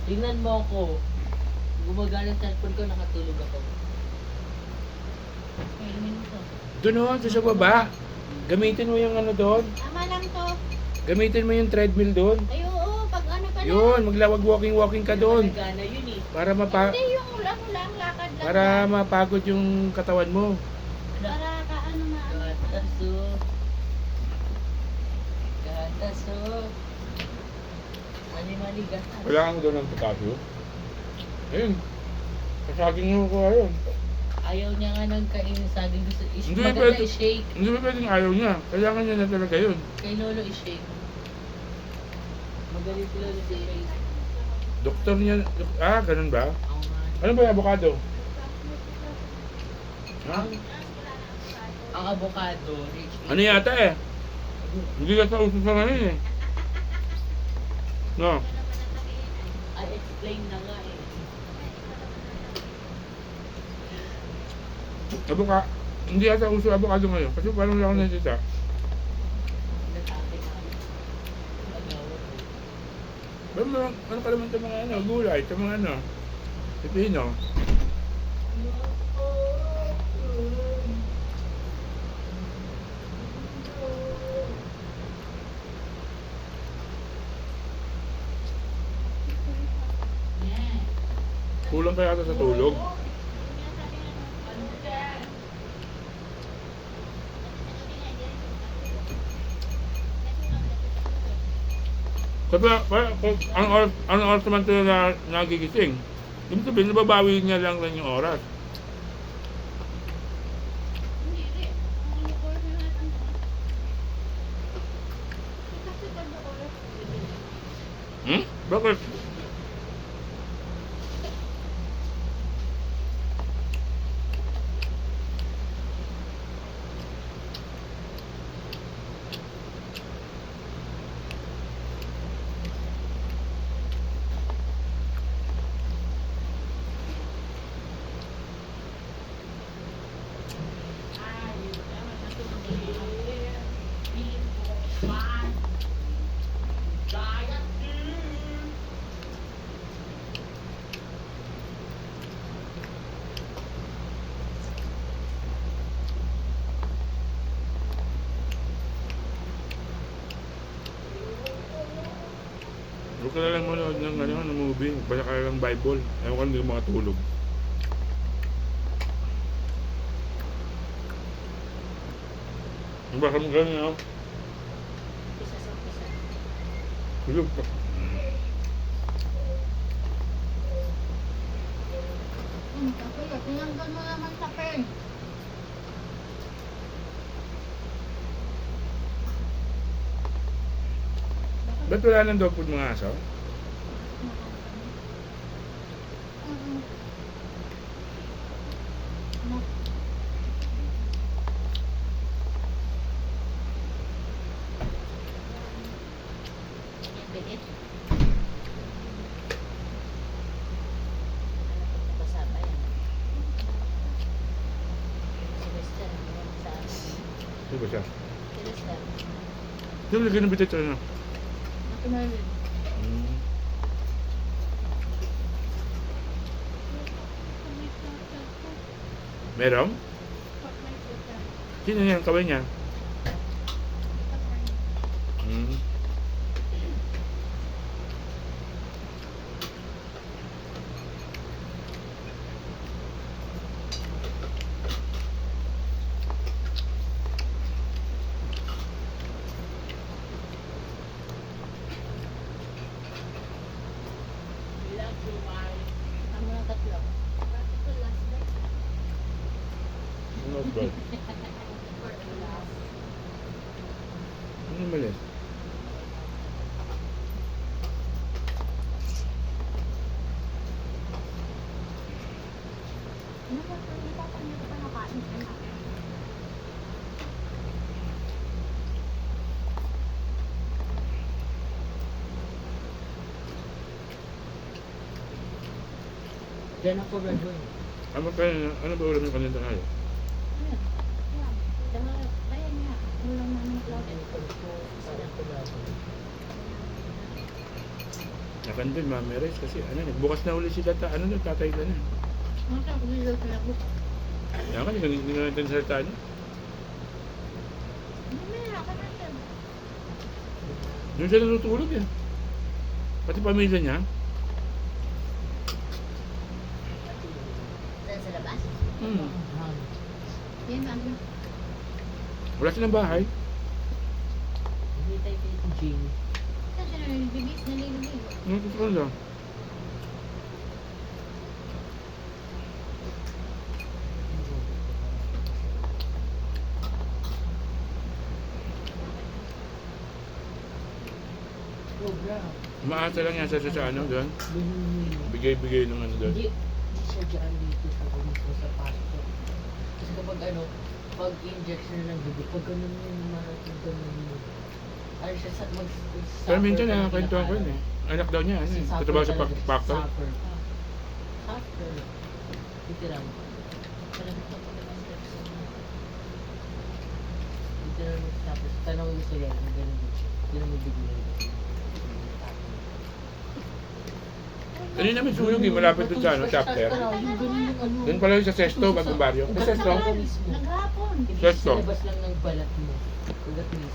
Tingnan mo ako. Gumagana ang cellphone ko, nakatulog ako. Kainin ko. Doon o, sa baba. Gamitin mo yung ano doon. Tama lang to. Gamitin mo yung treadmill doon. Ay, oo. Pag ano ka Yun, maglawag walking ka doon. Nagana yun eh. Para Hindi, yung lang lakad lang. para mapagod yung katawan mo. Para ka ano maano. Gataso. Gataso. Mani-mani gatas. Kailangan doon ng potasyo. Ayun. Kasaging mo ko ayun. Ayaw niya nga ng kainin saging. Gusto Hindi, maganda pwede. i-shake. Hindi ba pwedeng ayaw niya? Kailangan niya na talaga yun. Kay Lolo i-shake. Magaling si Lolo sa shake. Doktor niya, ganun ba? Ang Ano ba yung avocado? Ha? ang avocado, rich in Ano yata eh? Hindi ka sa uso sa ngayon eh. No? I explain na nga eh. Hindi yata uso avocado ngayon. Kasi parang lang nakita. Nag-ate ka. Agawan. Ano ka naman sa mga ano, gulay, sa mga ano, pipino. Kulang kaya ata sa tulog. Kapag ang oras naman ito na nagigising, ibig sabihin, nababawi niya lang rin yung oras. Hindi, hindi. Ang oras na natin. Kasi pag oras. Bakit? Huwag ka na lang manood ng movie. Basta ka lang Bible. Ayaw ka hindi makatulog. Ang baka mo ganyan, no? Isa sa isa. Tulog pa. Kapag tinanggal mo naman sa pen. Ba't wala nang dog food mga aso? Bilit. Kasama yan. Si Lester. Sa Sino ba siya? si Lester. Sino lagyan ng bitit ano? Nakumalit. Meron? Sino yan? Kaway niya? Hmm. Ano na tatlo? Ano ba? Ano mali? Ano ba? Ano ba? Ano ba? Nakain ka na. Diyan ako gagawin. Ano ba ulam yung kanina tayo? Ayan. Ayan. Saka, ayan nga. Ulam namin cloud. Ano ko, sarap ko lang. Nakan din, Mami Rez, kasi ano, nagbukas na uli sila, tatay ka na. Maka ako nila pinabuk. Kaya ka, hindi na natin salita niya. Mamaya ka natin. Doon siya natutulog eh. Pati pamilya niya. Saan sa labas? Yan, mami. Wala silang bahay. Hindi tayo kay Jamie. Saan siya nalilibis? Naliligo. Natutulog lang. Sobra. Umaasa lang yan sa ano doon. Bigay-bigay ng ano doon. Hindi siya dyan dito sa mismo sa pastor. Kasi kapag pag injection ng dugo, pag ganun yung marating ganun yun. Ano siya sa Pero minsan nakakwentuhan ko yun eh. Anak daw niya, ano eh. Tatrabaho sa factory. Suffer. Literal. Literal tapos tanong ko sila, ganun din siya. Hindi naman bigyan. Ano namin suyog eh, malapit doon sa ano, chapter. Doon pala yung sa Sesto, bagong baryo. Sa Sesto. Naghapon. Sesto. Labas lang ng balat mo. Ugat mismo.